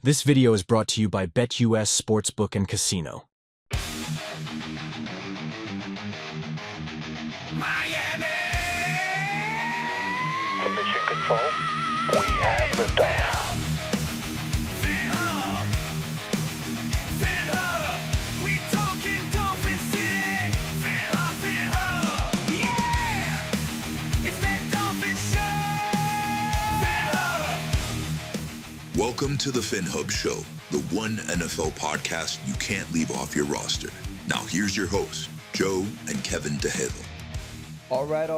This video is brought to you by BetUS Sportsbook and Casino. Miami! To mission control, we have liftoff. Finhub! Finhub! We talking Dolphin City! Finhub! Yeah! It's that Dolphin Show! Finhub! Welcome to the Finhub Show, the one NFL podcast you can't leave off your roster. Now here's your hosts, Joe and Kevin DeHale. All right.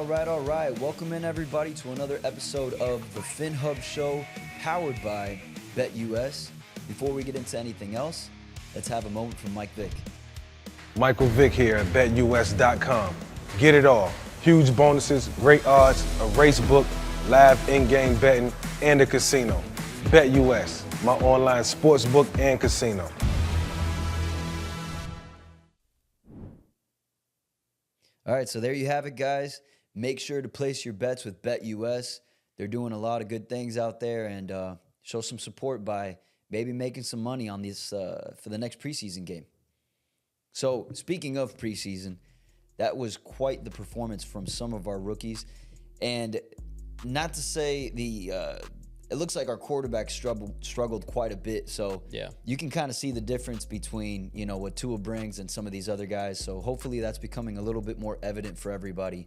Welcome in, everybody, to another episode of the Finhub Show, powered by BetUS. Before we get into anything else, let's have a moment from Mike Vick. Michael Vick here at BetUS.com. Get it all. Huge bonuses, great odds, a race book, live in-game betting, and a casino. BetUS, my online sports book and casino. All right, so there you have it, guys. Make sure to place your bets with BetUS. They're doing a lot of good things out there, and show some support by maybe making some money on this for the next preseason game. So speaking of preseason, that was quite the performance from some of our rookies. And not to say it looks like our quarterback struggled quite a bit. So yeah, you can kind of see the difference between, what Tua brings and some of these other guys. So hopefully that's becoming a little bit more evident for everybody.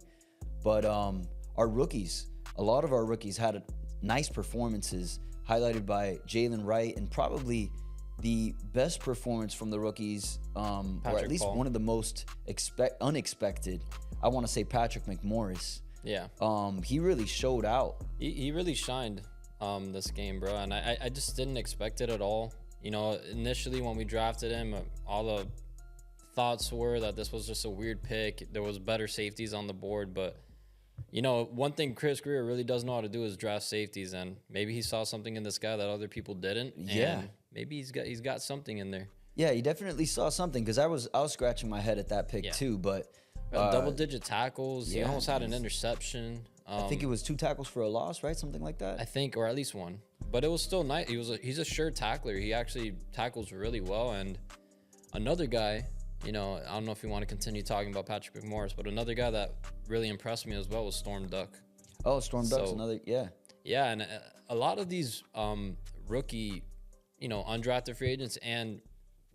But our rookies, a lot of our rookies had nice performances, highlighted by Jaylen Wright, and probably the best performance from the rookies, or at least one of the most unexpected. I want to say Patrick McMorris. Yeah. He really showed out. He really shined this game, bro, and I just didn't expect it at all. Initially when we drafted him, all the thoughts were that this was just a weird pick. There was better safeties on the board, but one thing Chris Greer really does know how to do is draft safeties, and maybe he saw something in this guy that other people didn't. Yeah, and maybe he's got something in there. Yeah, he definitely saw something, because I was scratching my head at that pick too. But double-digit tackles. He almost had an interception. I think it was 2 tackles for a loss, right? Something like that. I think, or at least one. But it was still nice. He's a sure tackler. He actually tackles really well. And another guy, I don't know if you want to continue talking about Patrick McMorris, but another guy that really impressed me as well was Storm Duck. Oh, Storm Duck's another, yeah. Yeah, and a lot of these rookie, undrafted free agents and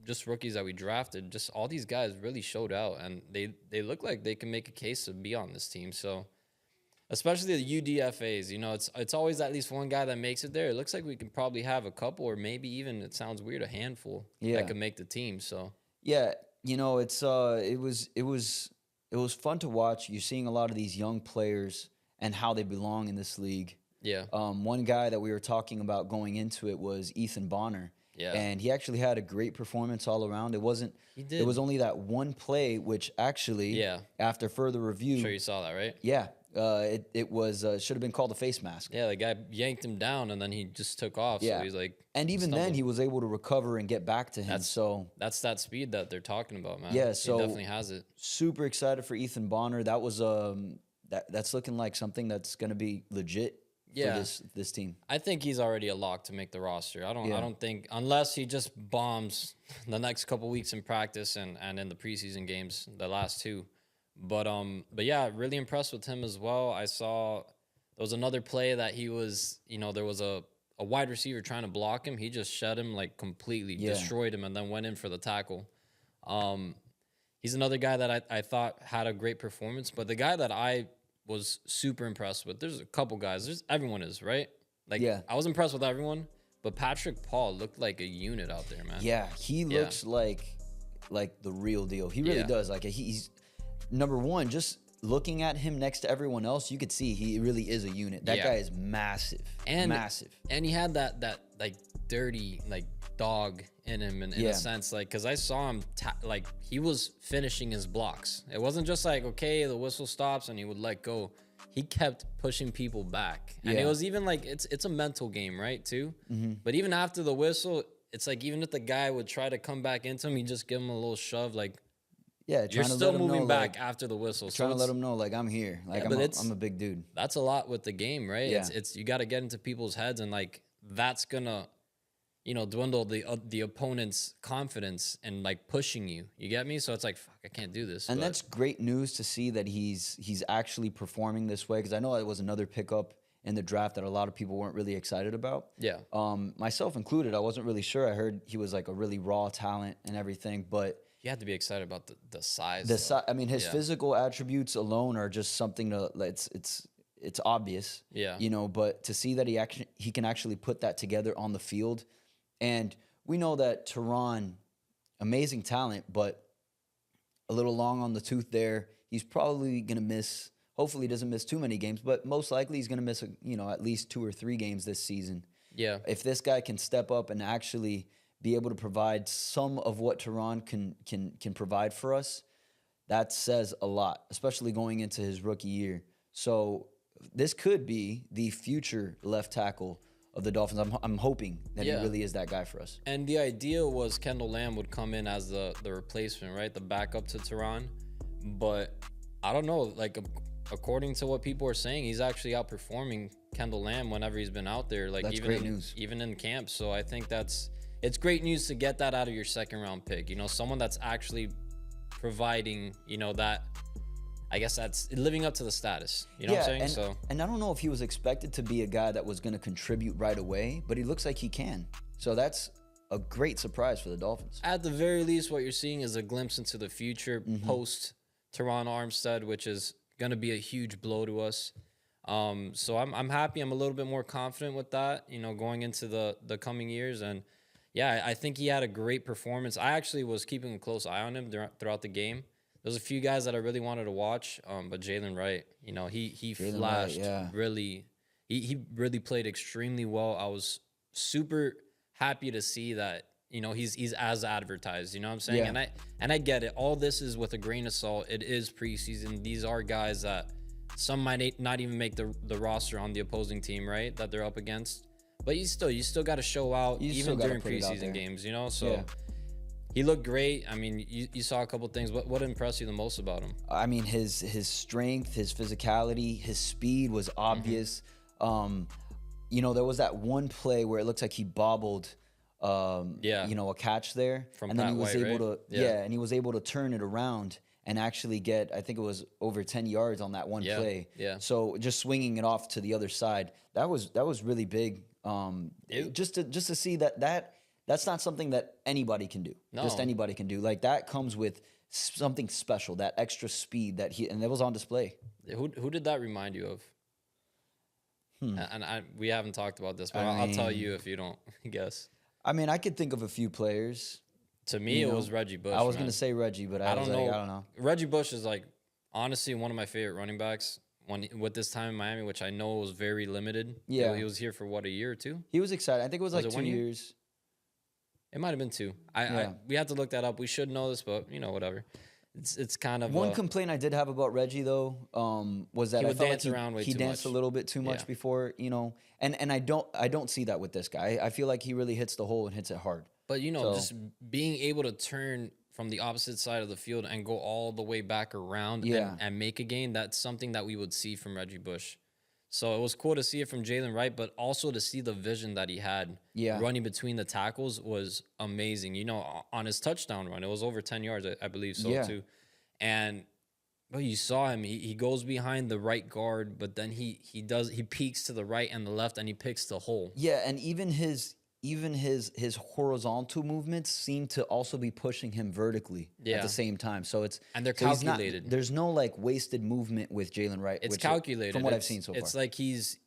just rookies that we drafted, just all these guys really showed out, and they look like they can make a case to be on this team. So especially the UDFAs, it's always at least one guy that makes it there. It looks like we can probably have a couple, or maybe even, it sounds weird, a handful that could make the team. So yeah, it's it was fun to watch. You're seeing a lot of these young players and how they belong in this league. Yeah. One guy that we were talking about going into it was Ethan Bonner. Yeah. And he actually had a great performance all around. It was only that one play, which actually, after further review, I'm sure you saw that, right? Yeah. It was should have been called a face mask. Yeah, the guy yanked him down, and then he just took off. Yeah. So he's like, and even then he was able to recover and get back to him. That's that speed that they're talking about, man. Yeah, so he definitely has it. Super excited for Ethan Bonner. That was that's looking like something that's going to be legit. For this team. I think he's already a lock to make the roster. I don't think, unless he just bombs the next couple weeks in practice and in the preseason games, the last 2. But yeah, really impressed with him as well. I saw there was another play that he was, there was a wide receiver trying to block him. He just shed him like completely, destroyed him, and then went in for the tackle. He's another guy that I thought had a great performance, but the guy that I was super impressed with. There's a couple guys. Everyone is, right? I was impressed with everyone, but Patrick Paul looked like a unit out there, man. Yeah, he looks like the real deal. He really does. Like, he's number one. Just looking at him next to everyone else, you could see he really is a unit. That guy is massive, massive. And he had that like dirty dog in him in a sense, because I saw him he was finishing his blocks. It wasn't just like, okay, the whistle stops and he would let go. He kept pushing people back, and it was even like it's a mental game, right, too. But even after the whistle, it's like, even if the guy would try to come back into him, he'd just give him a little shove, you're still moving back after the whistle. Trying to let him know, I'm here. I'm a big dude. That's a lot with the game, right? Yeah. It's you got to get into people's heads, and that's gonna, dwindle the opponent's confidence and like pushing you. You get me? So it's like, fuck, I can't do this. And that's great news to see that he's actually performing this way, because I know it was another pickup in the draft that a lot of people weren't really excited about. Yeah. Myself included, I wasn't really sure. I heard he was like a really raw talent and everything, but you have to be excited about the size. I mean, his physical attributes alone are just something to it's obvious. Yeah. But to see that he can actually put that together on the field, and we know that Tehran, amazing talent, but a little long on the tooth there. He's probably gonna miss. Hopefully, he doesn't miss too many games, but most likely he's going to miss, at least 2 or 3 games this season. Yeah. If this guy can step up and actually be able to provide some of what Tehran can provide for us, that says a lot, especially going into his rookie year. So this could be the future left tackle of the Dolphins. I'm hoping that he really is that guy for us. And the idea was Kendall Lamb would come in as the replacement, right? The backup to Tehran. But I don't know, like, according to what people are saying, he's actually outperforming Kendall Lamb whenever he's been out there. Like, that's great news. Even in camp. So I think it's great news to get that out of your second round pick. Someone that's actually providing, that, I guess that's living up to the status. You know what I'm saying? And I don't know if he was expected to be a guy that was going to contribute right away, but he looks like he can. So that's a great surprise for the Dolphins. At the very least, what you're seeing is a glimpse into the future post Teron Armstead, which is going to be a huge blow to us. So I'm happy. I'm a little bit more confident with that, going into the coming years. And yeah, I think he had a great performance. I actually was keeping a close eye on him throughout the game. There's a few guys that I really wanted to watch, but Jaylen Wright, he flashed really. He really played extremely well. I was super happy to see that. He's as advertised, you know what I'm saying? Yeah. And I get it. All this is with a grain of salt. It is preseason. These are guys that some might not even make the roster on the opposing team, right? That they're up against. But you still got to show out even during preseason games, So he looked great. I mean, you saw a couple things. What impressed you the most about him? I mean, his strength, his physicality, his speed was obvious. There was that one play where it looked like he bobbled a catch there, from and then Pat he was White, able right? to and he was able to turn it around and actually get, I think it was over 10 yards on that one play. Yeah. So just swinging it off to the other side, that was really big. Just to see that's not something that anybody can do. No. Just anybody can do. Like, that comes with something special, that extra speed and it was on display. Who did that remind you of? And we haven't talked about this, but I'll tell you if you don't guess. I mean, I could think of a few players. To me, it was Reggie Bush. I was going to say Reggie, but I don't know. Reggie Bush is, like, honestly one of my favorite running backs with this time in Miami, which I know was very limited. Yeah. He was here for, what, a year or 2? He was excited. I think it was like 2 years. It might have been 2. We had to look that up. We should know this, but, whatever. It's kind of one complaint I did have about Reggie, though, was that he I would felt dance like around way he too danced much. a little bit too much before, and I don't see that with this guy. I feel like he really hits the hole and hits it hard. But just being able to turn from the opposite side of the field and go all the way back around and make a gain, that's something that we would see from Reggie Bush. So it was cool to see it from Jaylen Wright, but also to see the vision that he had running between the tackles was amazing. On his touchdown run, it was over 10 yards, I believe so too. And you saw him. He goes behind the right guard, but then he peeks to the right and the left, and he picks the hole. Yeah, and even his horizontal movements seem to also be pushing him vertically at the same time. So they're calculated. There's no like wasted movement with Jaylen Wright. It's calculated from what I've seen so far. It's like he's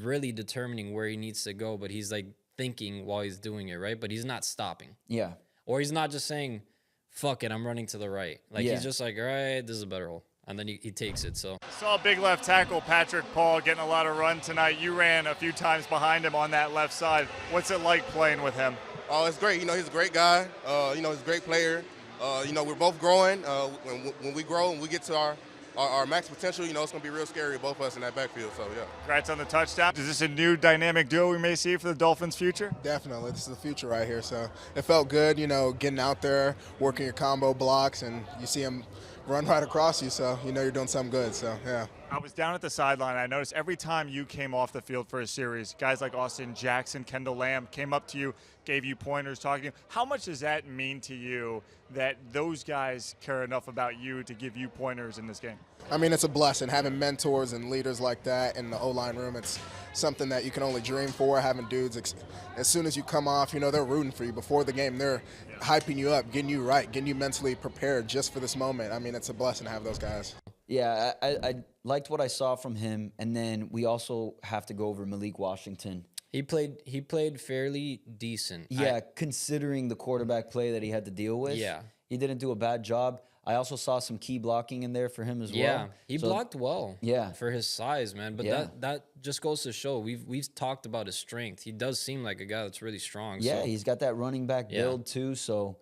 really determining where he needs to go, but he's like thinking while he's doing it, right? But he's not stopping. Yeah. Or he's not just saying, fuck it, I'm running to the right. Like, he's just like, all right, this is a better hole. And then he takes it, so. Saw big left tackle Patrick Paul getting a lot of run tonight. You ran a few times behind him on that left side. What's it like playing with him? Oh, it's great. He's a great guy. He's a great player. We're both growing. When we grow and we get to our max potential, it's going to be real scary, both of us in that backfield, so yeah. Congrats on the touchdown. Is this a new dynamic duo we may see for the Dolphins' future? Definitely. This is the future right here, so it felt good, getting out there, working your combo blocks, and you see him run right across you, so you know you're doing something good. So, yeah. I was down at the sideline. I noticed every time you came off the field for a series, guys like Austin Jackson, Kendall Lamb came up to you, gave you pointers, talking to you. How much does that mean to you that those guys care enough about you to give you pointers in this game? I mean, it's a blessing having mentors and leaders like that in the O-line room. It's something that you can only dream for, having dudes. As soon as you come off, you know, they're rooting for you. Before the game, they're hyping you up, getting you right, getting you mentally prepared just for this moment. I mean, it's a blessing to have those guys. Yeah, I liked what I saw from him. And then we also have to go over Malik Washington. He played fairly decent. Yeah, considering the quarterback play that he had to deal with. Yeah. He didn't do a bad job. I also saw some key blocking in there for him as well. Yeah, he blocked well. Yeah. For his size, man. But that just goes to show we've talked about his strength. He does seem like a guy that's really strong. Yeah, so. he's got that running back build too. So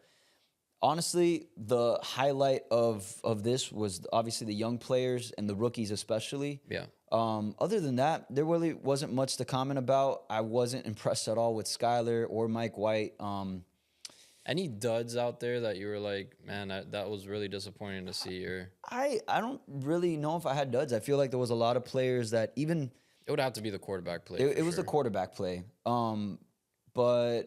honestly, the highlight of this was obviously the young players and the rookies especially. Yeah. Other than that, there really wasn't much to comment about. I wasn't impressed at all with Skyler or Mike White. Any duds out there that you were like, man, that was really disappointing to see? Or I don't really know if I had duds. I feel like there was a lot of players that even it would have to be the quarterback play. It was the quarterback play. But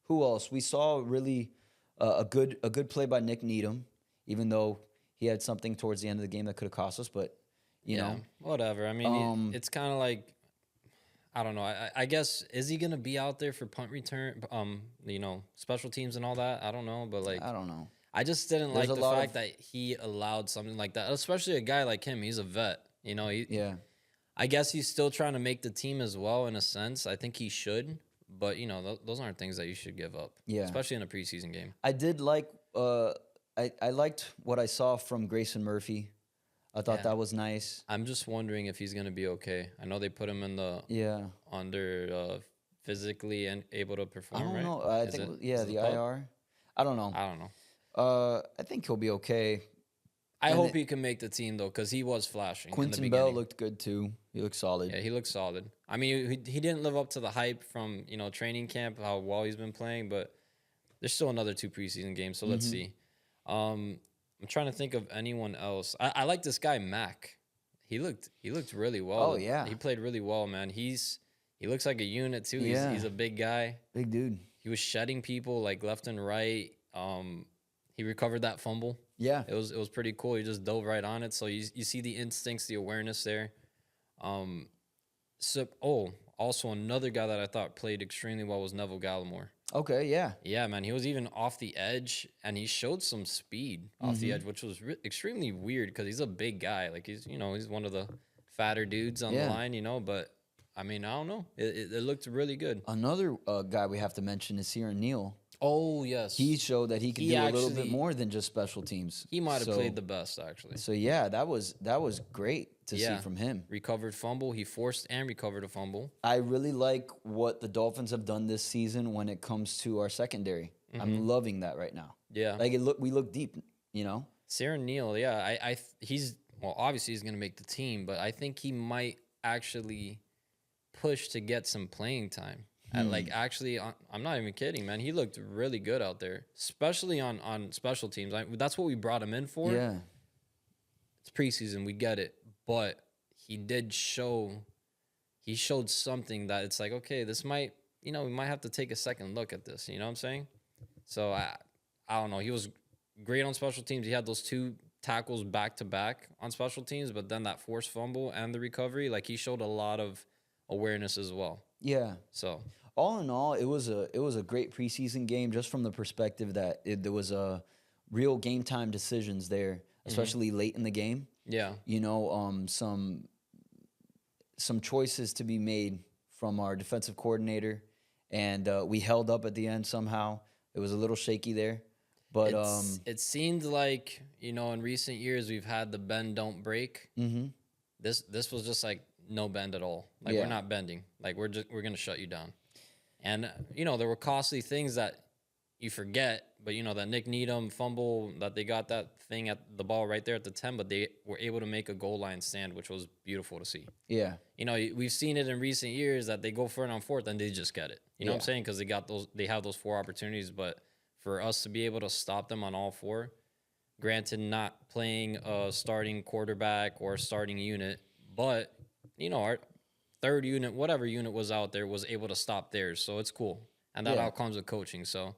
who else? We saw really a good play by Nick Needham, even though he had something towards the end of the game that could have cost us. But you know, whatever. I mean, it's kind of like, I don't know. I guess, is he gonna be out there for punt return? You know, special teams and all that. I don't know, but like, I don't know. I just didn't like the fact that he allowed something like that, especially a guy like him. He's a vet. You know, I guess he's still trying to make the team as well in a sense. I think he should, but you know, those aren't things that you should give up. Yeah, especially in a preseason game. I did like. I liked what I saw from Grayson Murphy. I thought that was nice. I'm just wondering if he's gonna be okay. I know they put him in the under physically and able to perform. I don't know. I think the IR. I don't know. I think he'll be okay. I hope he can make the team though, because he was flashing. Quinton Bell looked good too. He looked solid. Yeah, he looked solid. I mean, he didn't live up to the hype from training camp, how well he's been playing, but there's still another 2 preseason games, so let's see. I'm trying to think of anyone else. I like this guy Mac. He looked really well. Oh yeah, he played really well, man. He looks like a unit too. He's a big guy, big dude. He was shedding people like left and right. He recovered that fumble. Yeah, it was pretty cool. He just dove right on it. So you see the instincts, the awareness there. Also another guy that I thought played extremely well was Neville Gallimore. Okay, yeah. Yeah, man, he was even off the edge, and he showed some speed off the edge, which was extremely weird because he's a big guy. Like, he's one of the fatter dudes on the line, but, I mean, I don't know. It looked really good. Another guy we have to mention is Cyranoel. Oh, yes. He showed that he could do a little bit more than just special teams. He might have played the best, actually. So, yeah, that was great to see from him. Recovered fumble. He forced and recovered a fumble. I really like what the Dolphins have done this season when it comes to our secondary. I'm loving that right now. Yeah. Like, we look deep, Cyranoel, yeah. He's obviously he's going to make the team, but I think he might actually push to get some playing time. And actually, I'm not even kidding, man. He looked really good out there, especially on special teams. That's what we brought him in for. Yeah. It's preseason, we get it. But he showed something that it's like, okay, this might, we might have to take a second look at this. You know what I'm saying? So, I don't know. He was great on special teams. He had those 2 tackles back-to-back on special teams, but then that forced fumble and the recovery, like he showed a lot of awareness as well. Yeah. So all in all, it was a great preseason game, just from the perspective that there was a real game time decisions there, especially late in the game. Yeah, some choices to be made from our defensive coordinator, and we held up at the end somehow. It was a little shaky there, but it seemed like in recent years we've had the bend don't break. This was just like no bend at all. Like we're not bending. Like we're gonna shut you down. And there were costly things that you forget, but that Nick Needham fumble, that they got that thing at the ball right there at the 10, but they were able to make a goal line stand, which was beautiful to see. Yeah. We've seen it in recent years that they go for it on 4th and they just get it. You know what I'm saying? Because they have those 4 opportunities, but for us to be able to stop them on all 4, Granted, not playing a starting quarterback or starting unit, but, you know, our third unit, whatever unit was out there, was able to stop theirs. So it's cool. And that all comes with coaching. So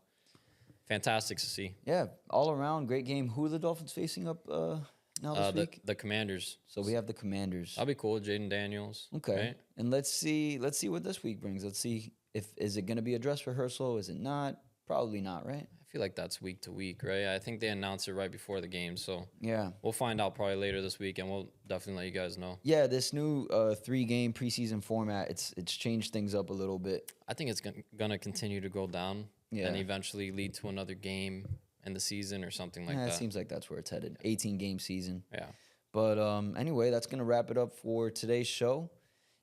fantastic to see. Yeah, all around, great game. Who are the Dolphins facing up now this week? The Commanders. So we have the Commanders. That'll be cool. Jaden Daniels. Okay. Right? And let's see what this week brings. Let's see is it going to be a dress rehearsal? Is it not? Probably not, right? I feel like that's week to week, right? I think they announce it right before the game. So yeah, we'll find out probably later this week, and we'll definitely let you guys know. Yeah, this new 3-game preseason format, it's changed things up a little bit. I think it's going to continue to go down and eventually lead to another game in the season or something like that. It seems like that's where it's headed. 18-game season. Yeah. But anyway, that's going to wrap it up for today's show.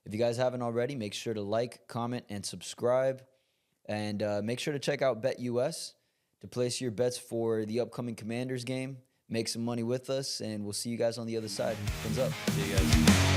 If you guys haven't already, make sure to like, comment, and subscribe. And make sure to check out BetUS to place your bets for the upcoming Commanders game. Make some money with us, and we'll see you guys on the other side. Fins up. See you guys.